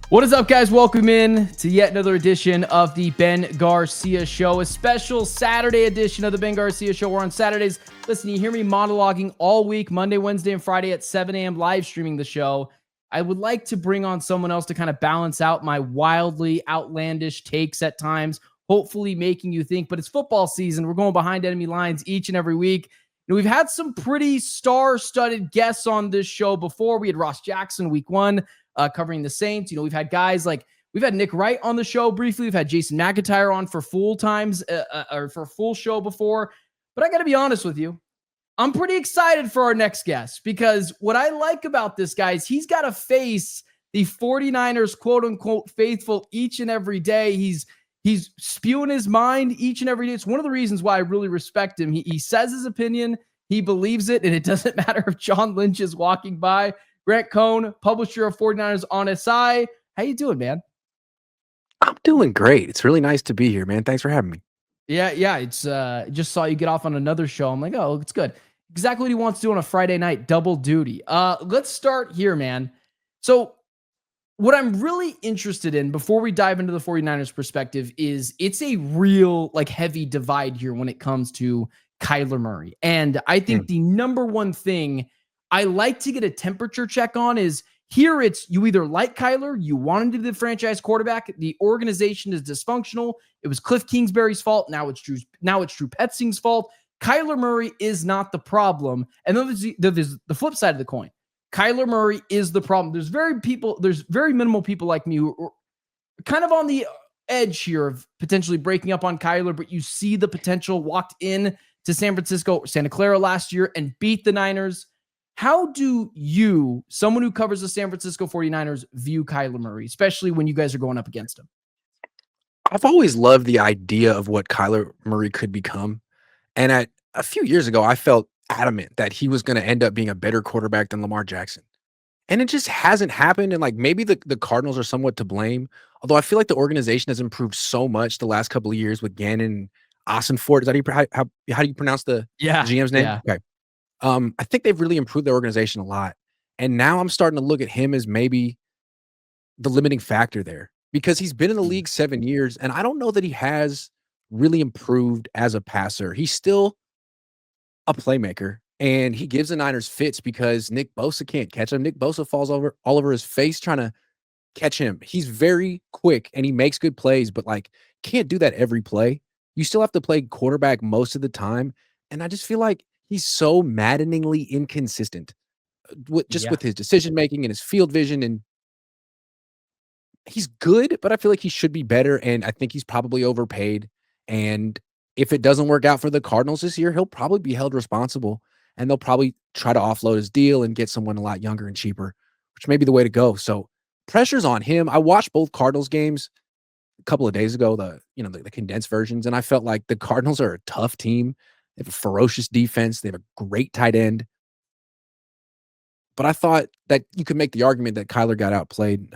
What is up, guys? Welcome in to yet another edition of the Ben Garcia Show, a special Saturday edition of the Ben Garcia Show. Where on Saturdays, listen, you hear me monologuing all week, Monday, Wednesday, and Friday at 7 a.m. live streaming the show. I would like to bring on someone else to kind of balance out my wildly outlandish takes at times, hopefully making you think. But it's football season. We're going behind enemy lines each and every week. And we've had some pretty star-studded guests on this show before. We had Ross Jackson week one. Covering the Saints. We've had guys like, we've had Nick Wright on the show briefly. We've had Jason McIntyre on for full times or for a full show before. But I got to be honest with you. I'm pretty excited for our next guest because what I like about this guy is he's got to face the 49ers, quote unquote, faithful each and every day. He's spewing his mind each and every day. It's one of the reasons why I really respect him. He says his opinion. He believes it. And it doesn't matter if John Lynch is walking by. Grant Cohn, publisher of 49ers on SI. How you doing, man? I'm doing great. It's really nice to be here, man. Thanks for having me. Yeah. It's just saw you get off on another show. I'm like, oh, it's good. Exactly what he wants to do on a Friday night, double duty. Let's start here, man. So what I'm really interested in before we dive into the 49ers perspective is it's a real heavy divide here when it comes to Kyler Murray. And I think the number one thing I like to get a temperature check on is here it's you either like Kyler, you want him to be the franchise quarterback, the organization is dysfunctional. It was Cliff Kingsbury's fault. Now it's Drew Petzing's fault. Kyler Murray is not the problem. And then there's the flip side of the coin. Kyler Murray is the problem. There's very minimal people like me who are kind of on the edge here of potentially breaking up on Kyler, but you see the potential, walked in to Santa Clara last year and beat the Niners. How do you, someone who covers the San Francisco 49ers, view Kyler Murray, especially when you guys are going up against him? I've always loved the idea of what Kyler Murray could become. And a few years ago, I felt adamant that he was going to end up being a better quarterback than Lamar Jackson. And it just hasn't happened. And maybe the Cardinals are somewhat to blame. Although I feel like the organization has improved so much the last couple of years with Gannon, Ossenfort. Is that how do you pronounce the GM's name? Yeah. Okay. I think they've really improved their organization a lot. And now I'm starting to look at him as maybe the limiting factor there because he's been in the league 7 years. And I don't know that he has really improved as a passer. He's still a playmaker and he gives the Niners fits because Nick Bosa can't catch him. Nick Bosa falls all over his face trying to catch him. He's very quick and he makes good plays, but can't do that every play. You still have to play quarterback most of the time. And I just feel like he's so maddeningly inconsistent with his decision-making and his field vision. And he's good, but I feel like he should be better. And I think he's probably overpaid. And if it doesn't work out for the Cardinals this year, he'll probably be held responsible and they'll probably try to offload his deal and get someone a lot younger and cheaper, which may be the way to go. So pressure's on him. I watched both Cardinals games a couple of days ago, the condensed versions. And I felt like the Cardinals are a tough team. They have a ferocious defense. They have a great tight end. But I thought that you could make the argument that Kyler got outplayed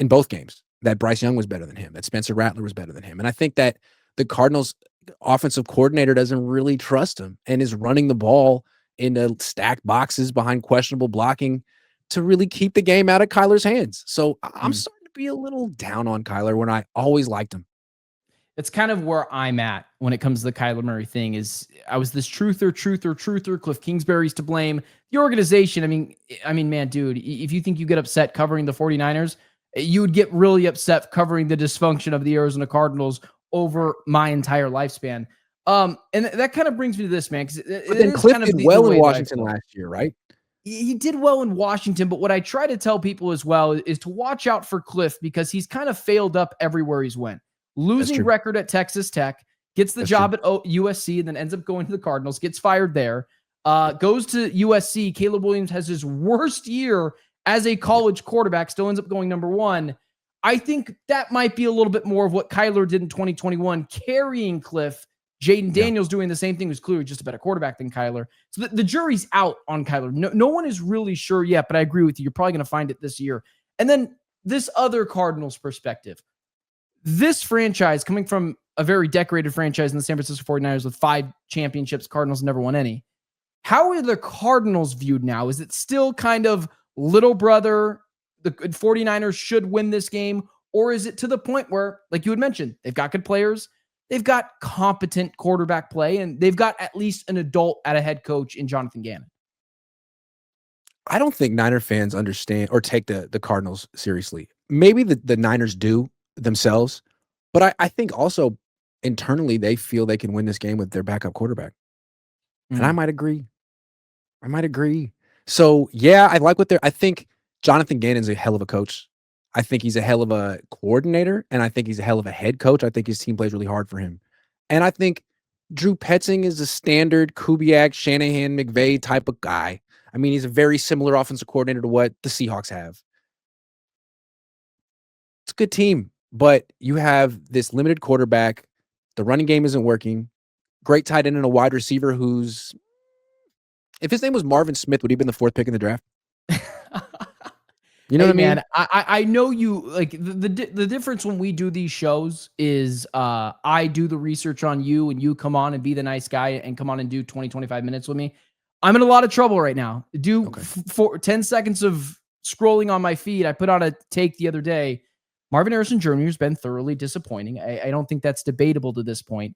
in both games, that Bryce Young was better than him, that Spencer Rattler was better than him. And I think that the Cardinals offensive coordinator doesn't really trust him and is running the ball into stacked boxes behind questionable blocking to really keep the game out of Kyler's hands. So I'm starting to be a little down on Kyler when I always liked him. It's kind of where I'm at when it comes to the Kyler Murray thing is I was this truther. Cliff Kingsbury's to blame. The organization, I mean, man, dude, if you think you get upset covering the 49ers, you would get really upset covering the dysfunction of the Arizona Cardinals over my entire lifespan. And that kind of brings me to this, man. But then Cliff did well in Washington last year, right? He did well in Washington, but what I try to tell people as well is to watch out for Cliff because he's kind of failed up everywhere he's went. Losing record at Texas Tech, gets the job at USC, and then ends up going to the Cardinals, gets fired there, goes to USC. Caleb Williams has his worst year as a college quarterback, still ends up going number one. I think that might be a little bit more of what Kyler did in 2021, carrying Cliff. Jaden Daniels doing the same thing, who's clearly just a better quarterback than Kyler. So the jury's out on Kyler. No one is really sure yet, but I agree with you. You're probably going to find it this year. And then this other Cardinals perspective. This franchise, coming from a very decorated franchise in the San Francisco 49ers with 5 championships, Cardinals never won any. How are the Cardinals viewed now? Is it still kind of little brother the 49ers should win this game? Or is it to the point where, like you had mentioned, they've got good players, they've got competent quarterback play, and they've got at least an adult at a head coach in Jonathan Gannon? I don't think Niner fans understand or take the Cardinals seriously. Maybe the Niners do themselves, but I think also internally they feel they can win this game with their backup quarterback. And I might agree. So yeah, I think Jonathan Gannon's a hell of a coach. I think he's a hell of a coordinator, and I think he's a hell of a head coach. I think his team plays really hard for him. And I think Drew Petzing is a standard Kubiak, Shanahan, McVay type of guy. I mean, he's a very similar offensive coordinator to what the Seahawks have. It's a good team, but you have this limited quarterback. The running game isn't working. Great tight end and a wide receiver who's, if his name was Marvin Smith, would he have been the 4th pick in the draft? You know what I mean? Man, I know you like the difference when we do these shows is I do the research on you and you come on and be the nice guy and come on and do 20-25 minutes with me. I'm in a lot of trouble right now. For 10 seconds of scrolling on my feed, I put on a take the other day. Marvin Harrison Jr. has been thoroughly disappointing. I don't think that's debatable to this point.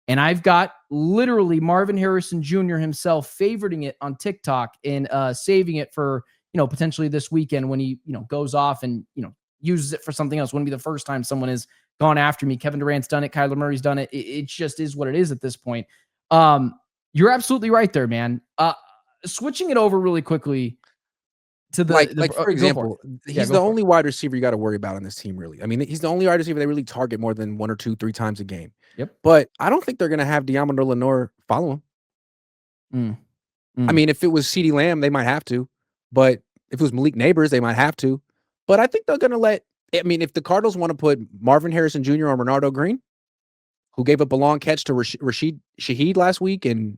And I've got literally Marvin Harrison Jr. himself favoriting it on TikTok and saving it for, potentially this weekend when he, goes off and, uses it for something else. Wouldn't be the first time someone has gone after me. Kevin Durant's done it. Kyler Murray's done it. It just is what it is at this point. You're absolutely right there, man. Switching it over really quickly to for example, he's the only wide receiver you got to worry about on this team, really. I mean, he's the only wide receiver they really target more than 1 or 2, 3 times a game. Yep. But I don't think they're going to have Deommodore Lenoir follow him. I mean, if it was CeeDee Lamb, they might have to. But if it was Malik Neighbors, they might have to. But I think they're going to if the Cardinals want to put Marvin Harrison Jr. on Renardo Green, who gave up a long catch to Rashid Shaheed last week and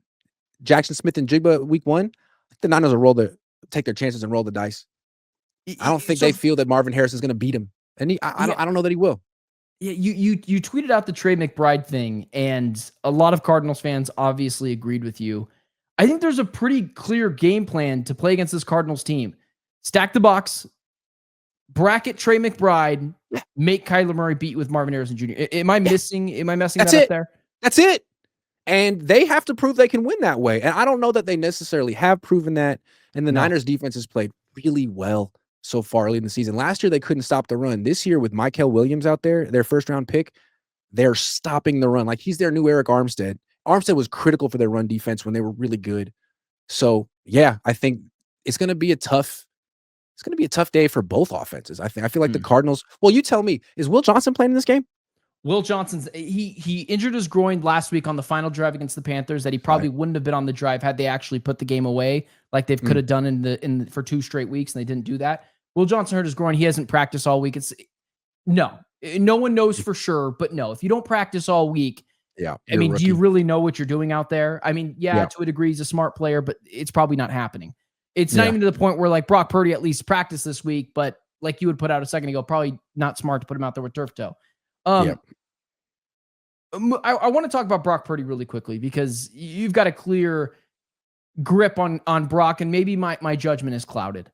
Jackson Smith and Jigba week 1, the Niners will take their chances and roll the dice. I don't think they feel that Marvin Harrison is going to beat him. And I don't know that he will. Yeah, you tweeted out the Trey McBride thing, and a lot of Cardinals fans obviously agreed with you. I think there's a pretty clear game plan to play against this Cardinals team. Stack the box, bracket Trey McBride, make Kyler Murray beat with Marvin Harrison Jr. Am I messing that up there? That's it. And they have to prove they can win that way. And I don't know that they necessarily have proven that. And the Niners defense has played really well so far early in the season. Last year, they couldn't stop the run. This year, with Mykel Williams out there, their first-round pick, they're stopping the run. Like, he's their new Eric Armstead. Armstead was critical for their run defense when they were really good. So, yeah, I think it's going to be a tough day for both offenses. I feel like the Cardinals. Well, you tell me, is Will Johnson playing in this game? Will Johnson's he injured his groin last week on the final drive against the Panthers that he probably wouldn't have been on the drive had they actually put the game away like they could have done for 2 straight weeks, and they didn't do that. Will Johnson hurt his groin. He hasn't practiced all week. No one knows for sure, but no, if you don't practice all week, I mean, do you really know what you're doing out there? I mean, to a degree, he's a smart player, but it's probably not happening. It's not even to the point where like Brock Purdy at least practiced this week, but like you would put out a second ago, probably not smart to put him out there with turf toe. I want to talk about Brock Purdy really quickly because you've got a clear grip on Brock, and maybe my judgment is clouded.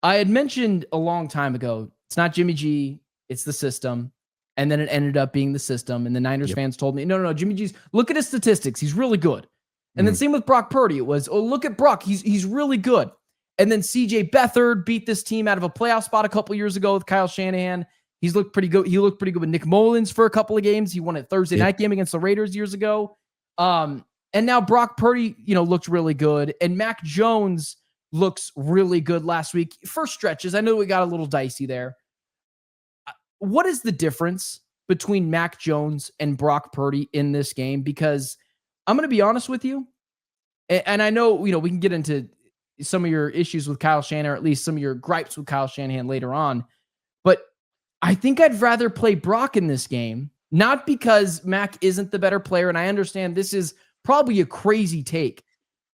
I had mentioned a long time ago, it's not Jimmy G, it's the system. And then it ended up being the system. And the Niners fans told me, no, Jimmy G's, look at his statistics. He's really good. And then same with Brock Purdy. It was, look at Brock. He's really good. And then CJ Beathard beat this team out of a playoff spot a couple years ago with Kyle Shanahan. He's looked pretty good. He looked pretty good with Nick Mullins for a couple of games. He won a Thursday night game against the Raiders years ago. And now Brock Purdy, looked really good. And Mac Jones looks really good last week. First stretches, I know we got a little dicey there. What is the difference between Mac Jones and Brock Purdy in this game? Because I'm going to be honest with you, and I know, we can get into some of your issues with Kyle Shanahan, or at least some of your gripes with Kyle Shanahan later on, but I think I'd rather play Brock in this game, not because Mac isn't the better player, and I understand this is probably a crazy take,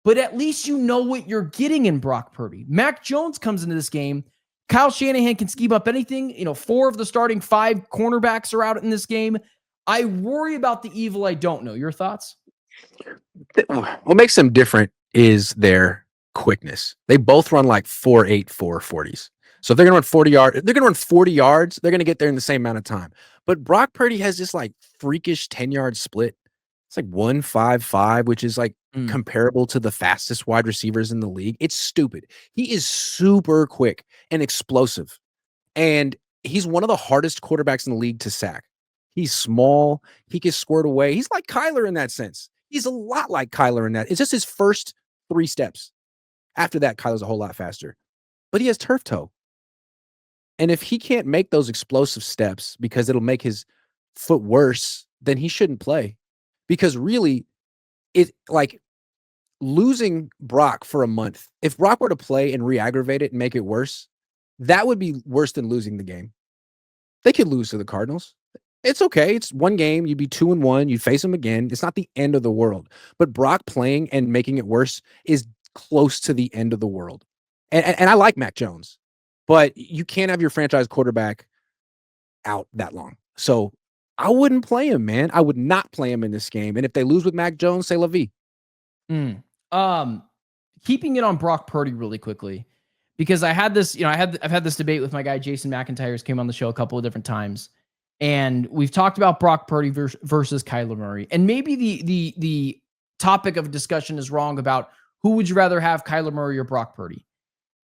but at least you know what you're getting in Brock Purdy. Mac Jones comes into this game, Kyle Shanahan can scheme up anything. 4 of the starting 5 cornerbacks are out in this game. I worry about the evil I don't know. Your thoughts? What makes them different is their quickness. They both run like 4.8, 4.40s. So if they're going to run 40 yards, they're going to run 40 yards, they're going to get there in the same amount of time. But Brock Purdy has this like freakish 10-yard split. It's like 1.55, which is like comparable to the fastest wide receivers in the league. It's stupid. He is super quick and explosive. And he's one of the hardest quarterbacks in the league to sack. He's small. He gets squared away. He's like Kyler in that sense. He's a lot like Kyler in that. It's just his first 3 steps. After that, Kyler's a whole lot faster. But he has turf toe. And if he can't make those explosive steps because it'll make his foot worse, then he shouldn't play. Because really, it like losing Brock for a month, if Brock were to play and re-aggravate it and make it worse, that would be worse than losing the game. They could lose to the Cardinals. It's okay. It's one game. You'd be 2-1. You'd face them again. It's not the end of the world. But Brock playing and making it worse is close to the end of the world. And I like Mac Jones, but you can't have your franchise quarterback out that long. So I wouldn't play him, man. I would not play him in this game. And if they lose with Mac Jones, say la vie. Keeping it on Brock Purdy really quickly, because I had this, I've had this debate with my guy Jason McIntyre, who's came on the show a couple of different times, and we've talked about Brock Purdy versus Kyler Murray, and maybe the topic of discussion is wrong about who would you rather have, Kyler Murray or Brock Purdy.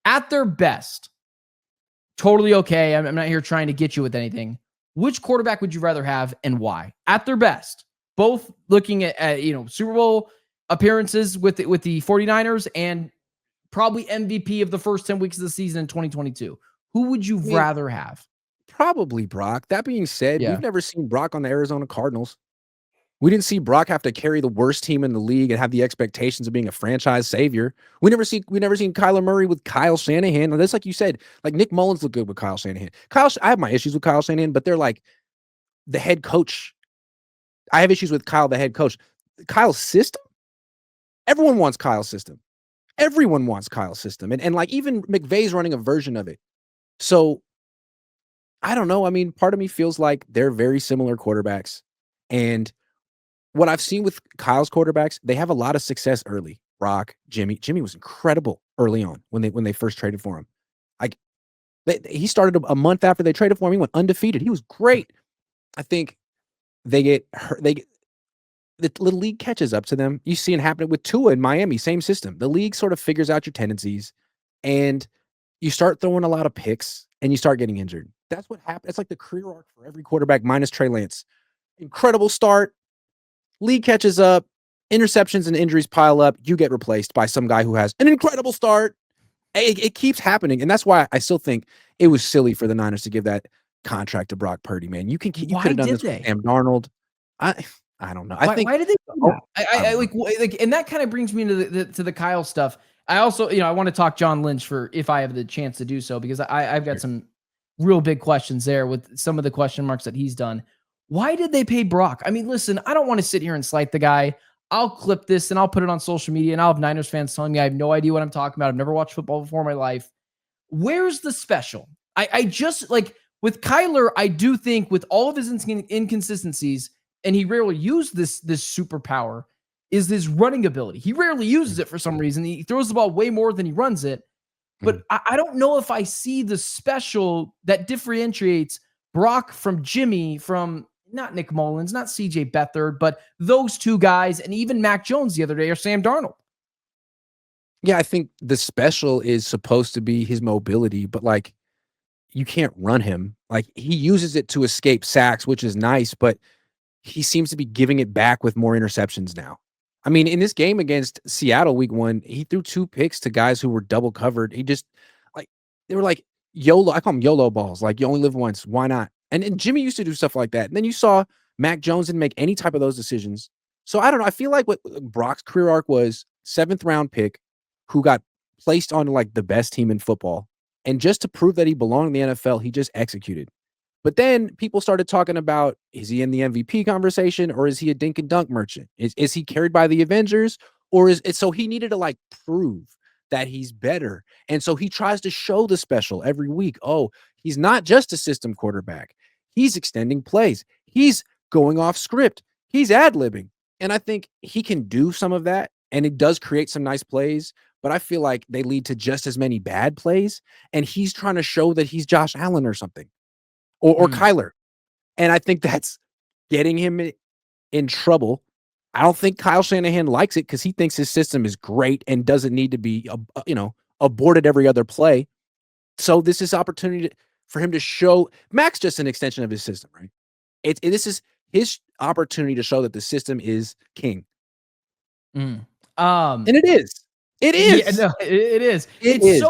At their best, totally okay. I'm not here trying to get you with anything. Which quarterback would you rather have and why? At their best, both looking at Super Bowl appearances with the 49ers and probably MVP of the first 10 weeks of the season in 2022. Who would you rather have? Probably Brock. That being said, Yeah. we've never seen Brock on the Arizona Cardinals. We didn't see Brock have to carry the worst team in the league and have the expectations of being a franchise savior. We never seen Kyler Murray with Kyle Shanahan. And that's like you said, like Nick Mullins looked good with Kyle Shanahan. I have my issues with Kyle Shanahan, but they're like the head coach. I have issues with Kyle, the head coach. Kyle's system? Everyone wants Kyle's system. Everyone wants Kyle's system. And like even McVay's running a version of it. So I don't know. I mean, part of me feels like they're very similar quarterbacks. And what I've seen with Kyle's quarterbacks, they have a lot of success early. Brock, Jimmy. Jimmy was incredible early on when they first traded for him. Like he started a month after they traded for him. He went undefeated. He was great. I think they get hurt. The league catches up to them. You see it happening with Tua in Miami, same system. The league sort of figures out your tendencies, and you start throwing a lot of picks, and you start getting injured. That's what happened. It's like the career arc for every quarterback minus Trey Lance. Incredible start. League catches up. Interceptions and injuries pile up. You get replaced by some guy who has an incredible start. It keeps happening, and that's why I still think it was silly for the Niners to give that contract to Brock Purdy, man. You could have done this with Sam Darnold. I don't know. Why did they do that? I like, and that kind of brings me to the Kyle stuff. I also, I want to talk John Lynch for if I have the chance to do so, because I've got some real big questions there with some of the question marks that he's done. Why did they pay Brock? I mean, listen, I don't want to sit here and slight the guy. I'll clip this and I'll put it on social media, and I'll have Niners fans telling me I have no idea what I'm talking about. I've never watched football before in my life. Where's the special? I just like with Kyler, I do think with all of his inconsistencies, and he rarely used this superpower, is his running ability. He rarely uses it for some reason. He throws the ball way more than he runs it. But I don't know if I see the special that differentiates Brock from Jimmy, from not Nick Mullins, not CJ Beathard, but those two guys, and even Mac Jones the other day, or Sam Darnold. Yeah, I think the special is supposed to be his mobility, but like you can't run him. Like he uses it to escape sacks, which is nice, but he seems to be giving it back with more interceptions now. I mean, in this game against Seattle week 1, he threw 2 picks to guys who were double covered. He just they were like YOLO. I call them YOLO balls. Like you only live once. Why not? And Jimmy used to do stuff like that. And then you saw Mac Jones didn't make any type of those decisions. So I don't know. I feel like what Brock's career arc was 7th round pick who got placed on like the best team in football. And just to prove that he belonged in the NFL, he just executed. But then people started talking about, is he in the MVP conversation, or is he a dink and dunk merchant? Is he carried by the Avengers, or is it so he needed to like prove that he's better? And so he tries to show the special every week. Oh, he's not just a system quarterback. He's extending plays. He's going off script. He's ad-libbing. And I think he can do some of that, and it does create some nice plays. but I feel like they lead to just as many bad plays, and he's trying to show that he's Josh Allen or something, or Kyler. And I think that's getting him in trouble. I don't think Kyle Shanahan likes it because he thinks his system is great and doesn't need to be, aborted every other play. So this is opportunity for him to show Mac's just an extension of his system, right? This is his opportunity to show that the system is king. And it is. It is. Yeah, no, it is. It is.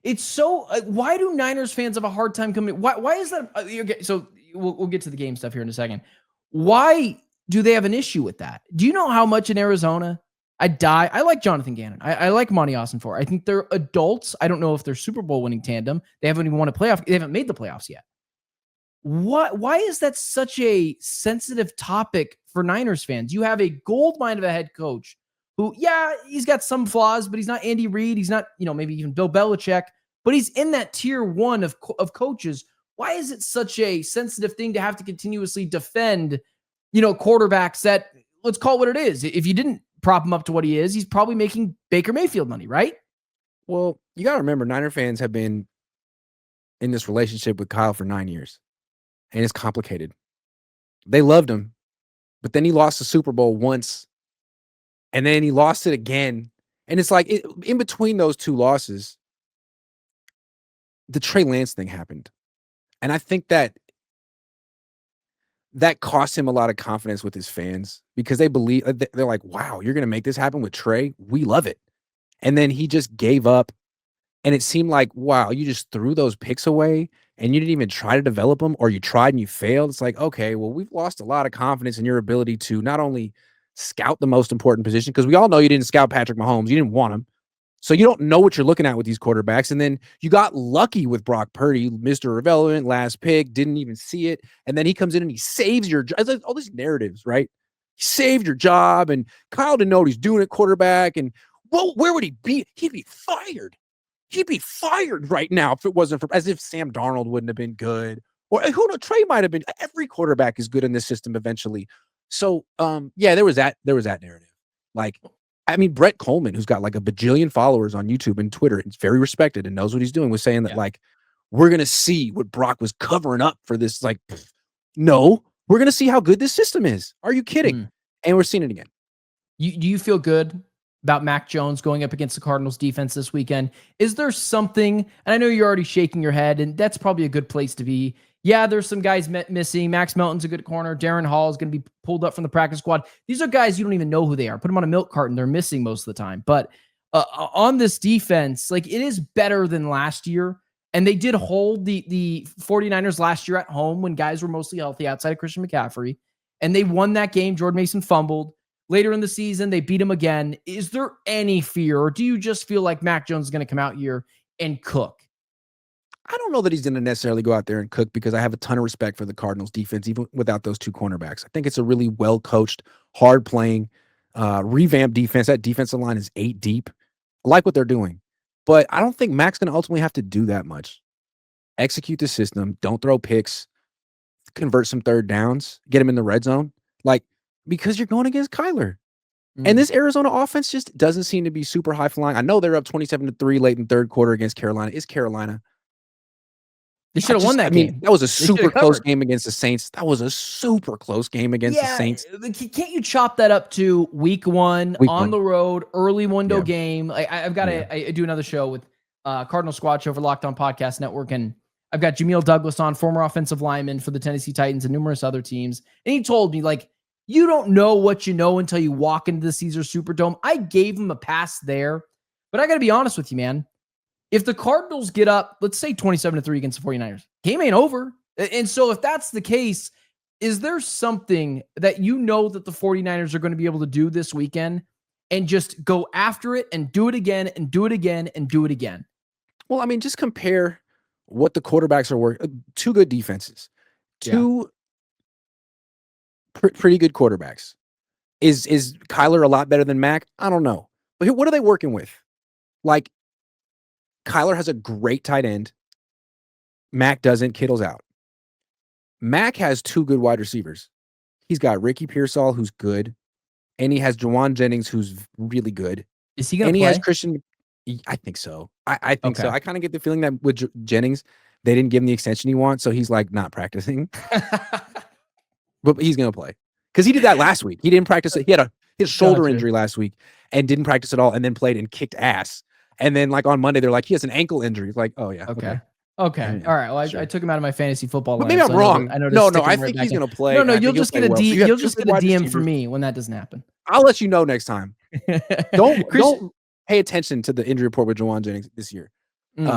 It's so. Why do Niners fans have a hard time coming? Why is that? Okay, so we'll get to the game stuff here in a second. Why do they have an issue with that? Do you know how much in Arizona I like Jonathan Gannon. I like Monti Ossenfort. I think they're adults. I don't know if they're Super Bowl winning tandem. They haven't even won a playoff. They haven't made the playoffs yet. Why is that such a sensitive topic for Niners fans? You have a gold mine of a head coach who, yeah, he's got some flaws, but he's not Andy Reid. He's not, maybe even Bill Belichick, but he's in that tier one of coaches. Why is it such a sensitive thing to have to continuously defend, quarterbacks that, let's call it what it is. If you didn't prop him up to what he is, he's probably making Baker Mayfield money, right? Well, you got to remember, Niner fans have been in this relationship with Kyle for 9 years, and it's complicated. They loved him, but then he lost the Super Bowl once, and then he lost it again. And it's like, in between those two losses, the Trey Lance thing happened. And I think that cost him a lot of confidence with his fans because they believe, they're like, wow, you're going to make this happen with Trey? We love it. And then he just gave up. And it seemed like, wow, you just threw those picks away and you didn't even try to develop them, or you tried and you failed. It's like, okay, well, we've lost a lot of confidence in your ability to not only scout the most important position, because we all know you didn't scout Patrick Mahomes. You didn't want him. So you don't know what you're looking at with these quarterbacks. And then you got lucky with Brock Purdy, Mr. Irrelevant, last pick, didn't even see it. And then he comes in and he saves your job. Like all these narratives, right? He saved your job, and Kyle didn't know what he's doing at quarterback. And well, where would he be? He'd be fired. He'd be fired right now if it wasn't for, as if Sam Darnold wouldn't have been good. Or who knows, Trey might have been. Every quarterback is good in this system eventually. So, yeah, there was that narrative. Like, I mean, Brett Coleman, who's got like a bajillion followers on YouTube and Twitter, and is very respected and knows what he's doing, was saying that, like, we're going to see what Brock was covering up for this. Like, no, we're going to see how good this system is. Are you kidding? And we're seeing it again. Do you feel good about Mac Jones going up against the Cardinals defense this weekend? Is there something, and I know you're already shaking your head, and that's probably a good place to be. Yeah, there's some guys missing. Max Melton's a good corner. Darren Hall is going to be pulled up from the practice squad. These are guys you don't even know who they are. Put them on a milk carton. They're missing most of the time. But on this defense, like, it is better than last year. And they did hold the 49ers last year at home when guys were mostly healthy outside of Christian McCaffrey. And they won that game. Jordan Mason fumbled. Later in the season, they beat him again. Is there any fear, or do you just feel like Mac Jones is going to come out here and cook? I don't know that he's going to necessarily go out there and cook, because I have a ton of respect for the Cardinals defense, even without those two cornerbacks. I think it's a really well-coached, hard-playing, revamped defense. That defensive line is 8 deep. I like what they're doing. But I don't think Mac's going to ultimately have to do that much. Execute the system. Don't throw picks. Convert some third downs. Get him in the red zone. Like, because you're going against Kyler. And this Arizona offense just doesn't seem to be super high-flying. I know they're up 27-3 late in third quarter against Carolina. It's Carolina. They should have won that game. That was a super close game against the Saints. That was a super close game against the Saints. Can't you chop that up to week one on the road, early window game? I've got I do another show with Cardinal Squad Show for Locked On Podcast Network, and I've got Jameel Douglas on, former offensive lineman for the Tennessee Titans and numerous other teams. And he told me, like, you don't know what you know until you walk into the Caesars Superdome. I gave him a pass there, but I got to be honest with you, man. If the Cardinals get up, let's say 27-3 against the 49ers, game ain't over. And so if that's the case, is there something that you know that the 49ers are going to be able to do this weekend and just go after it and do it again and do it again and do it again? Well, I mean, just compare what the quarterbacks are working. Two good defenses. Two pretty good quarterbacks. Is Kyler a lot better than Mac? I don't know. But what are they working with? Like, Kyler has a great tight end. Mac doesn't. Kittle's out. Mac has two good wide receivers. He's got Ricky Pearsall, who's good, and he has Jawan Jennings, who's really good. Is he going to play? And he has Christian. I think so. I think so. Okay. I kind of get the feeling that with Jennings, they didn't give him the extension he wants, so he's like not practicing, but he's gonna play because he did that last week. He didn't practice it. He had a shoulder Gotcha. injury last week and didn't practice at all, and then played and kicked ass. And then like on Monday, they're like he has an ankle injury. It's like, oh yeah, Okay. Yeah, Okay. All right. Well, sure. I took him out of my fantasy football But lineup, maybe I'm so wrong. I know to No, stick I him right think back he's in. gonna play. No, I think you'll he'll just play get a well. D. You have You'll two just good get a wide DM from receivers. me when that doesn't happen. I'll let you know next time. Don't Christian. pay attention to the injury report with Juwan Jennings this year.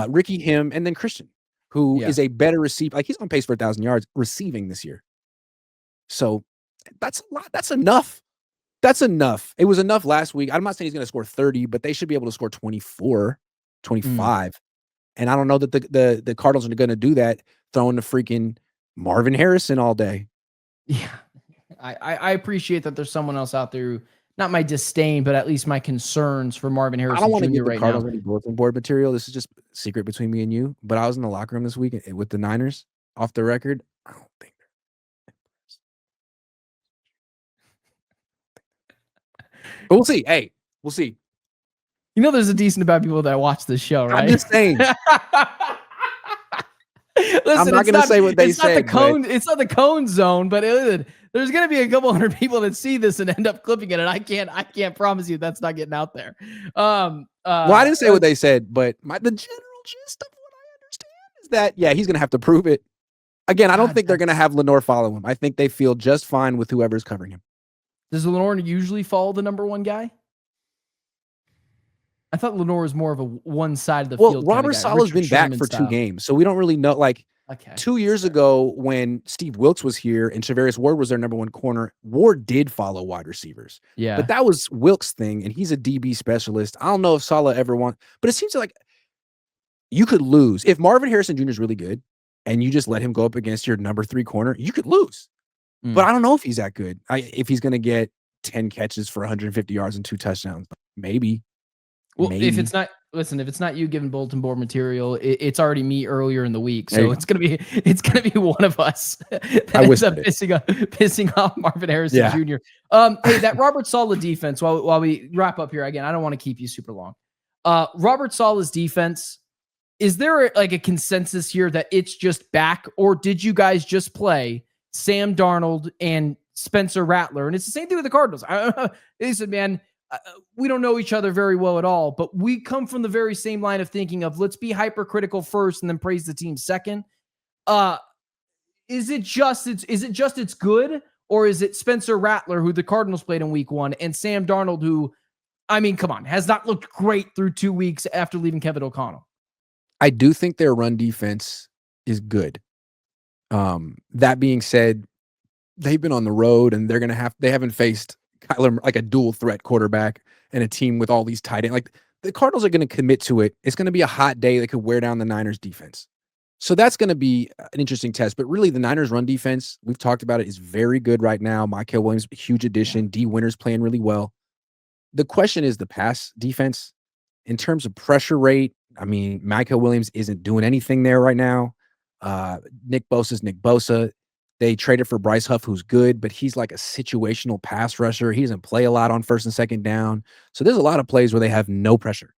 Ricky, him, and then Christian, who is a better receiver. Like he's on pace for 1,000 yards receiving this year. So that's a lot. That's enough. That's enough. It was enough last week. I'm not saying he's going to score 30, but they should be able to score 24, 25. And I don't know that the Cardinals are going to do that, throwing the freaking Marvin Harrison all day. Yeah. I appreciate that there's someone else out there who, not my disdain, but at least my concerns for Marvin I Harrison don't want to Jr. give the right Cardinals now. any bulletin board material. This is just secret between me and you. But I was in the locker room this week with the Niners off the record. I don't think but we'll see. Hey, we'll see. You know, there's a decent amount of people that watch this show, right? I'm just saying. Listen, I'm not going to say what they said. It's not the Cohn zone, but there's going to be a couple hundred people that see this and end up clipping it, and I can't promise you that's not getting out there. Well, I didn't say what they said, but the general gist of what I understand is that he's going to have to prove it. Again, I don't think they're going to have Lenore follow him. I think they feel just fine with whoever's covering him. Does Lenore usually follow the number one guy? I thought Lenore was more of a one side of the field. Well, Robert Saleh's been back for 2 games, so we don't really know. Like 2 years ago, when Steve Wilkes was here and Charvarius Ward was their number one corner, Ward did follow wide receivers. Yeah, but that was Wilkes' thing, and he's a DB specialist. I don't know if Saleh ever won, but it seems like you could lose if Marvin Harrison Jr. is really good, and you just let him go up against your number 3 corner. You could lose, but I don't know if he's that good. If he's going to get 10 catches for 150 yards and 2 touchdowns, maybe. Well, if it's not you giving bulletin board material, it's already me earlier in the week. So it's gonna be one of us that ends up pissing off Marvin Harrison Jr. Hey, that Robert Saleh defense. While we wrap up here again, I don't want to keep you super long. Robert Saleh's defense. Is there like a consensus here that it's just back, or did you guys just play Sam Darnold and Spencer Rattler? And it's the same thing with the Cardinals. They said, man. We don't know each other very well at all, but we come from the very same line of thinking of let's be hypercritical first and then praise the team second. Is it just it's good, or is it Spencer Rattler, who the Cardinals played in week 1, and Sam Darnold, who, I mean, come on, has not looked great through 2 weeks after leaving Kevin O'Connell? I do think their run defense is good. That being said, they've been on the road and they haven't faced Kyler, like a dual threat quarterback and a team with all these tight ends. Like the Cardinals are going to commit to it. It's going to be a hot day that could wear down the Niners defense. So that's going to be an interesting test. But really, the Niners run defense, we've talked about it, is very good right now. Michael Williams, huge addition. D. Winters playing really well. The question is the pass defense. In terms of pressure rate, I mean, Michael Williams isn't doing anything there right now. Nick Bosa's Nick Bosa. They traded for Bryce Huff, who's good, but he's like a situational pass rusher. He doesn't play a lot on first and second down. So there's a lot of plays where they have no pressure.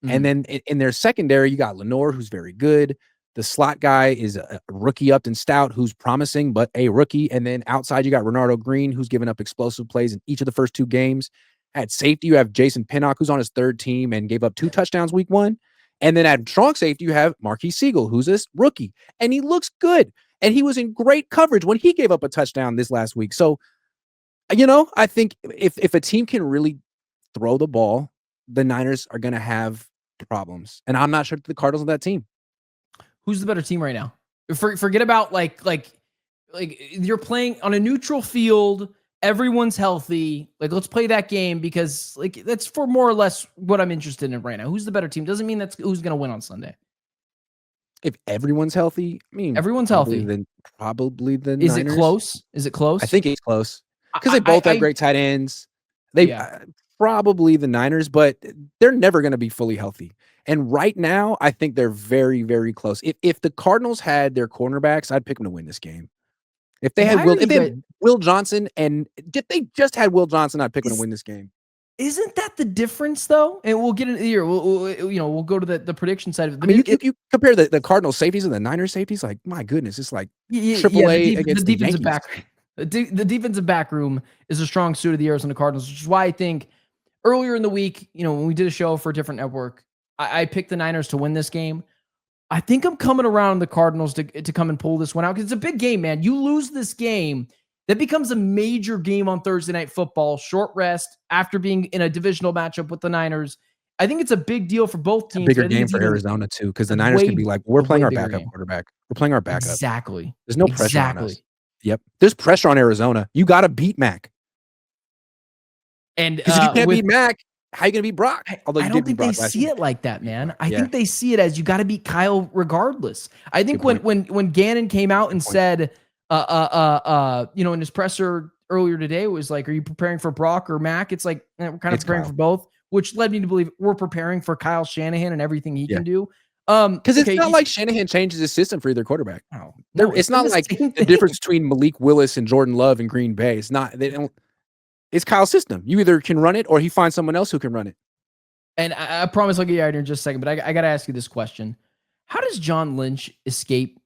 And then in their secondary, you got Lenore, who's very good. The slot guy is a rookie Upton Stout, who's promising, but a rookie. And then outside, you got Renardo Green, who's given up explosive plays in each of the first 2 games. At safety, you have Jason Pinnock, who's on his 3rd team and gave up 2 touchdowns week 1. And then at strong safety, you have Marquise Siegel, who's this rookie, and he looks good. And he was in great coverage when he gave up a touchdown this last week. So, I think if a team can really throw the ball, the Niners are going to have problems. And I'm not sure the Cardinals are that team. Who's the better team right now? Forget about like you're playing on a neutral field. Everyone's healthy. Like, let's play that game because that's for more or less what I'm interested in right now. Who's the better team? Doesn't mean that's who's going to win on Sunday. If everyone's healthy, I mean, everyone's healthy. Then probably the Is Niners. It close? Is it close? I think it's close because they both have great tight ends. Probably the Niners, but they're never going to be fully healthy. And right now, I think they're very, very close. If the Cardinals had their cornerbacks, I'd pick them to win this game. If they had Will Johnson, and if they just had Will Johnson, I'd pick them to win this game. Isn't that the difference though? And we'll get into here. We'll go to the prediction side of it. I mean, you compare the Cardinals safeties and the Niners safeties, like, my goodness, it's like Yeah, AAA against the defensive Yankees. the defensive back room is a strong suit of the Arizona Cardinals, which is why I think earlier in the week, when we did a show for a different network, I picked the Niners to win this game. I think I'm coming around the Cardinals to come and pull this one out because it's a big game, man. You lose this game, that becomes a major game on Thursday Night Football, short rest after being in a divisional matchup with the Niners. I think it's a big deal for both teams. A bigger game for Arizona too, because the Niners can be like, we're playing our backup quarterback. We're playing our backup. Exactly. There's no pressure on us. Yep. There's pressure on Arizona. You got to beat Mac. And because if you can't beat Mac, how are you going to beat Brock? Although I don't think they see it like that, man. I think they see it as you got to beat Kyle regardless. I think when Gannon came out and said, in his presser earlier today, was like, are you preparing for Brock or Mac? It's like, we're kind of preparing for both, which led me to believe we're preparing for Kyle Shanahan and everything he can do. Because it's not like Shanahan changes his system for either quarterback. No, it's not like the difference between Malik Willis and Jordan Love in Green Bay. It's not. They don't. It's Kyle's system. You either can run it or he finds someone else who can run it. And I promise I'll get you out here in just a second, but I got to ask you this question. How does John Lynch escape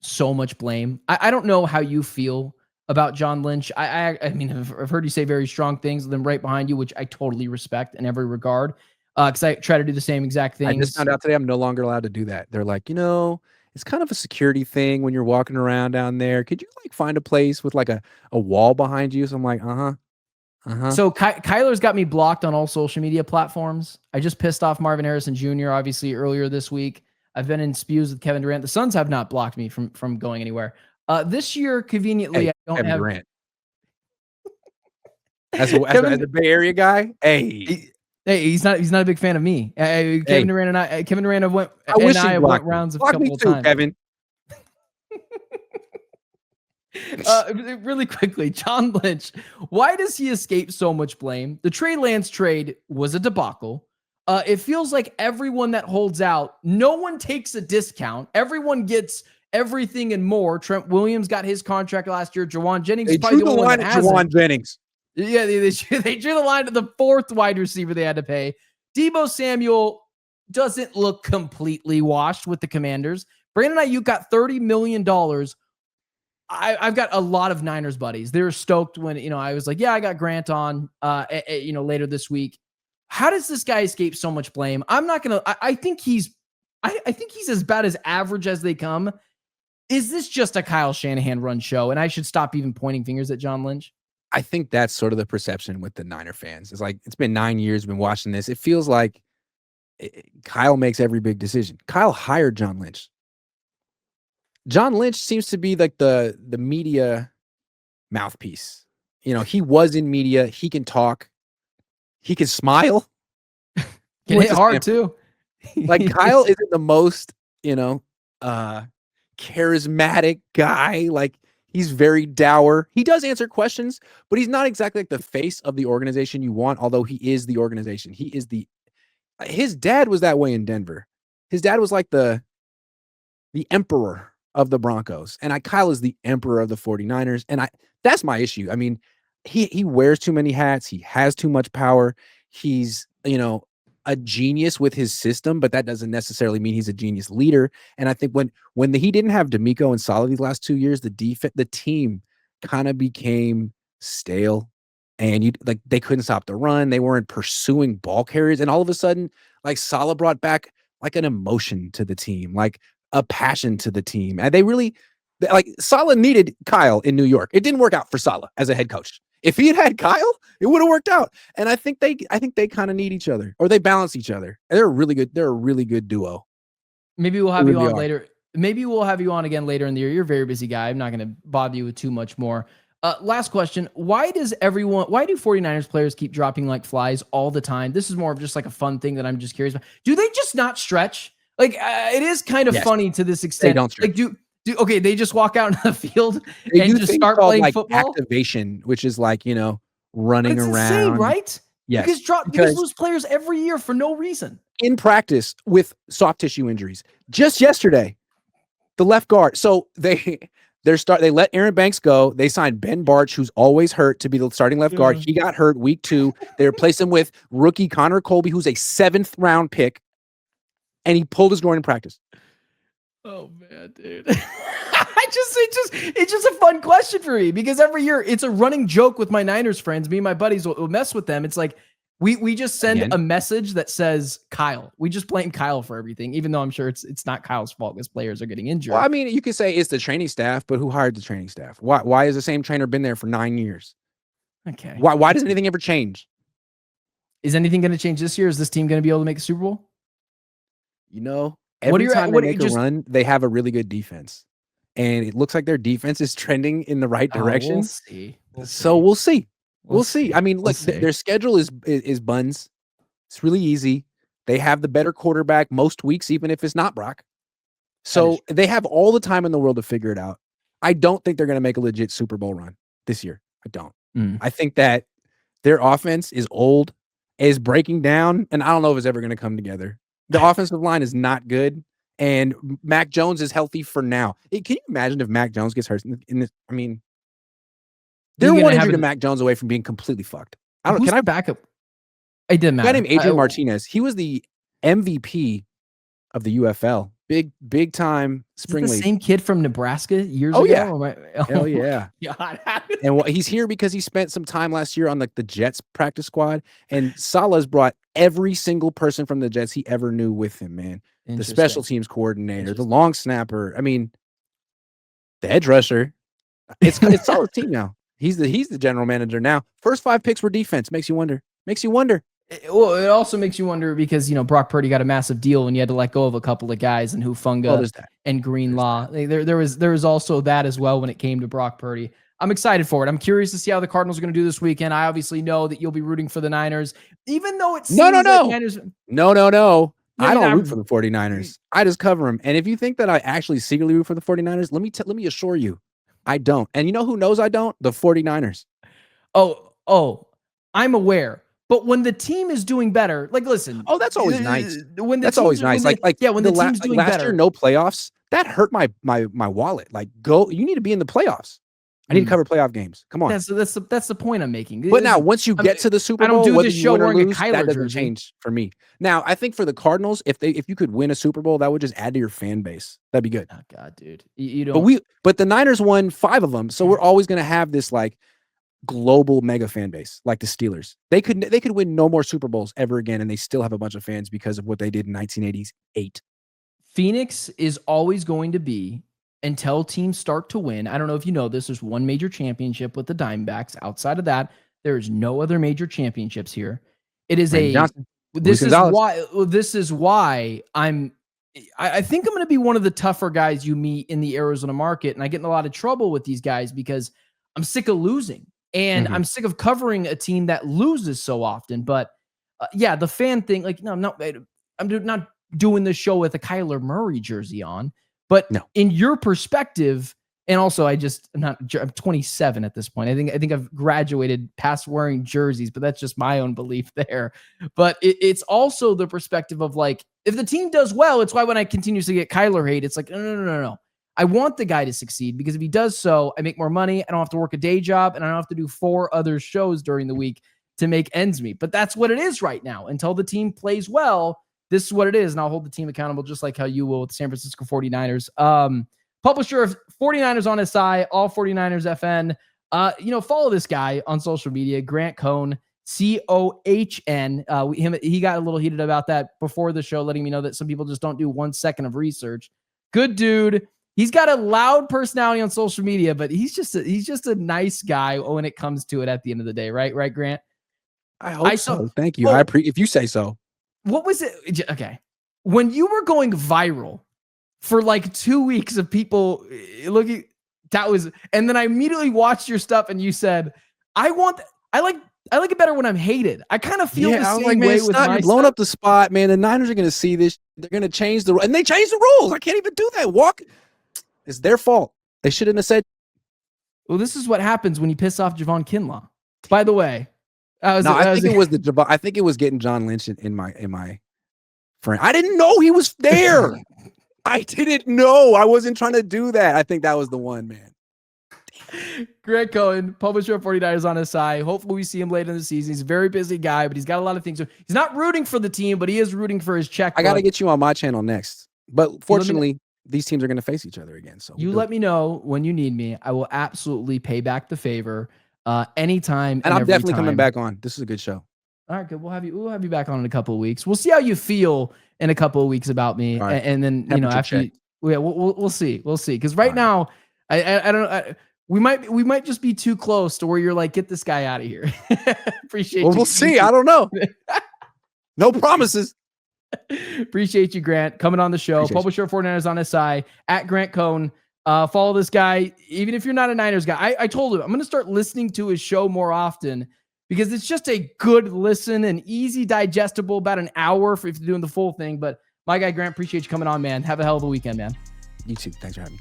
so much blame? I don't know how you feel about John Lynch. I mean, I've heard you say very strong things, then right behind you, which I totally respect in every regard. Because I try to do the same exact things. I just found out today I'm no longer allowed to do that. They're like, it's kind of a security thing when you're walking around down there. Could you find a place with a wall behind you? So I'm like, So Kyler's got me blocked on all social media platforms. I just pissed off Marvin Harrison Jr. obviously earlier this week. I've been in spews with Kevin Durant. The Suns have not blocked me from going anywhere. This year, conveniently, I don't have Durant. As a Bay Area guy, hey, he's not a big fan of me. Kevin Durant and I went rounds a couple of times. Kevin. Really quickly, John Lynch, why does he escape so much blame? The Trey Lance trade was a debacle. It feels like everyone that holds out, no one takes a discount. Everyone gets everything and more. Trent Williams got his contract last year. Jawan Jennings is probably the only one that hasn't. Jawan Jennings. Yeah, they drew the line to the fourth wide receiver they had to pay. Deebo Samuel doesn't look completely washed with the Commanders. Brandon Ayuk got $30 million. I've got a lot of Niners buddies. They were stoked when, I was like, yeah, I got Grant on, later this week. How does this guy escape so much blame? I'm not going to, I think he's as bad as average as they come. Is this just a Kyle Shanahan run show? And I should stop even pointing fingers at John Lynch. I think that's sort of the perception with the Niner fans. It's like, it's been 9 years, been watching this. It feels like Kyle makes every big decision. Kyle hired John Lynch. John Lynch seems to be like the media mouthpiece. He was in media. He can talk. He can smile. Can hit hard too. Like Kyle isn't the most, charismatic guy. Like he's very dour. He does answer questions, but he's not exactly like the face of the organization you want, although he is the organization. His dad was that way in Denver. His dad was like the emperor of the Broncos. And Kyle is the emperor of the 49ers. And that's my issue. I mean, he wears too many hats. He has too much power. He's, a genius with his system, but that doesn't necessarily mean he's a genius leader. And I think when he didn't have D'Amico and Saleh these last 2 years, the team kind of became stale. And they couldn't stop the run. They weren't pursuing ball carriers. And all of a sudden, Saleh brought back an emotion to the team, a passion to the team. And they really, Saleh needed Kyle in New York. It didn't work out for Saleh as a head coach. If he had Kyle, it would have worked out. And I think they kind of need each other, or they balance each other. And they're a really good duo. Maybe we'll have you on later. Maybe we'll have you on again later in the year. You're a very busy guy. I'm not going to bother you with too much more. Last question. Why do 49ers players keep dropping like flies all the time? This is more of just a fun thing that I'm just curious about. Do they just not stretch? It is kind of funny to this extent. They don't stretch. Okay, they just walk out into the field and just start playing football? Activation, which is running around. Insane, right? Yes. Because lose players every year for no reason. In practice with soft tissue injuries. Just yesterday, the left guard. So They let Aaron Banks go. They signed Ben Barch, who's always hurt, to be the starting left guard. He got hurt week 2. They replaced him with rookie Connor Colby, who's a 7th round pick, and he pulled his groin in practice. Oh man, dude. It's just a fun question for me because every year it's a running joke with my Niners friends. Me and my buddies will mess with them. It's like we just send a message that says Kyle. We just blame Kyle for everything, even though I'm sure it's not Kyle's fault because players are getting injured. Well, I mean, you could say it's the training staff, but who hired the training staff? Why has the same trainer been there for 9 years? Okay. Why does anything ever change? Is anything going to change this year? Is this team going to be able to make the Super Bowl? Every time they make a run, they have a really good defense. And it looks like their defense is trending in the right direction. We'll see. We'll see. We'll see. I mean, look, their schedule is buns. It's really easy. They have the better quarterback most weeks, even if it's not Brock. So they have all the time in the world to figure it out. I don't think they're going to make a legit Super Bowl run this year. I don't. I think that their offense is old, is breaking down, and I don't know if it's ever going to come together. The offensive line is not good. And Mac Jones is healthy for now. Can you imagine if Mac Jones gets hurt in this? I mean, they're one injury to Mac Jones away from being completely fucked. Can I back up? It didn't matter. A guy named Adrian Martinez. He was the MVP of the UFL. Big time spring league. The same kid from Nebraska years ago. Yeah. Hell yeah. God. And he's here because he spent some time last year on the Jets practice squad. And Salah's brought every single person from the Jets he ever knew with him, man. The special teams coordinator, the long snapper. I mean, the edge rusher. It's solid team now. He's the general manager now. First 5 picks were defense. Makes you wonder. Well, it also makes you wonder because, Brock Purdy got a massive deal and you had to let go of a couple of guys and Hufanga and Greenlaw. There was also that as well when it came to Brock Purdy. I'm excited for it. I'm curious to see how the Cardinals are going to do this weekend. I obviously know that you'll be rooting for the Niners, even though it seems like Niners. No. I don't root for the 49ers. I just cover them. And if you think that I actually secretly root for the 49ers, let me assure you, I don't. And you know who knows I don't? The 49ers. Oh, I'm aware. But when the team is doing better, like, listen. Oh, that's always nice. When the team's doing better. Last year, no playoffs, that hurt my wallet. Like, you need to be in the playoffs. I need to cover playoff games. Come on. That's the point I'm making. But now, once you get to the Super Bowl, I don't do this show wearing a Kyler that doesn't jersey. change for me. Now, I think for the Cardinals, if you could win a Super Bowl, that would just add to your fan base. That'd be good. Oh God, dude, you don't. But the Niners won 5 of them, so we're always going to have this like global mega fan base, like the Steelers. They could win no more Super Bowls ever again, and they still have a bunch of fans because of what they did in 1988. Phoenix is always going to be. Until teams start to win, I don't know if you know this, there's one major championship with the Diamondbacks. Outside of that, there is no other major championships here. It is this is why I think I'm going to be one of the tougher guys you meet in the Arizona market. And I get in a lot of trouble with these guys because I'm sick of losing and I'm sick of covering a team that loses so often. But the fan thing, like, no, I'm not doing this show with a Kyler Murray jersey on. But in your perspective, and also I'm 27 at this point. I think I've graduated past wearing jerseys, but that's just my own belief there. But it's also the perspective of like, if the team does well, it's why when I continuously get Kyler hate, it's like, no. I want the guy to succeed because if he does so, I make more money. I don't have to work a day job and I don't have to do 4 other shows during the week to make ends meet. But that's what it is right now. Until the team plays well, this is what it is, and I'll hold the team accountable just like how you will with the San Francisco 49ers. Publisher of 49ers on SI, all 49ers FN. Follow this guy on social media, Grant Cohn, Cohn. He got a little heated about that before the show, letting me know that some people just don't do 1 second of research. Good dude. He's got a loud personality on social media, but he's just a nice guy when it comes to it at the end of the day, right? Right, Grant? I hope so. Thank you. If you say so. What was it? Okay. When you were going viral for like 2 weeks of people looking, and then I immediately watched your stuff and you said, I like it better when I'm hated. I kind of feel the same way with my blowing up the spot, man. The Niners are going to see this. They're going to change and they changed the rules. I can't even do that. It's their fault. They shouldn't have said. Well, this is what happens when you piss off Javon Kinlaw. By the way, I think it was getting John Lynch in my friend. I didn't know he was there. I didn't know. I wasn't trying to do that. I think that was the one, man. Grant Cohn, publisher of 49ers on SI. Hopefully we see him later in the season. He's a very busy guy, but he's got a lot of things. He's not rooting for the team, but he is rooting for his checkbook. I got to get you on my channel next. But fortunately, these teams are going to face each other again. So you let me know when you need me. I will absolutely pay back the favor anytime. And I'm definitely coming back on. This is a good show. All right, good. We'll have you back on in a couple of weeks. We'll see how you feel in a couple of weeks about me, right. and then after we'll see. Because right now, I don't know. We might just be too close to where you're like, get this guy out of here. Appreciate. Well, we'll see. I don't know. No promises. Appreciate you, Grant, coming on the show. Appreciate Publisher of 49ers on SI at Grant Cohn. Follow this guy, even if you're not a Niners guy. I told him I'm going to start listening to his show more often because it's just a good listen and easy digestible, about an hour if you're doing the full thing. But my guy, Grant, appreciate you coming on, man. Have a hell of a weekend, man. You too. Thanks for having me.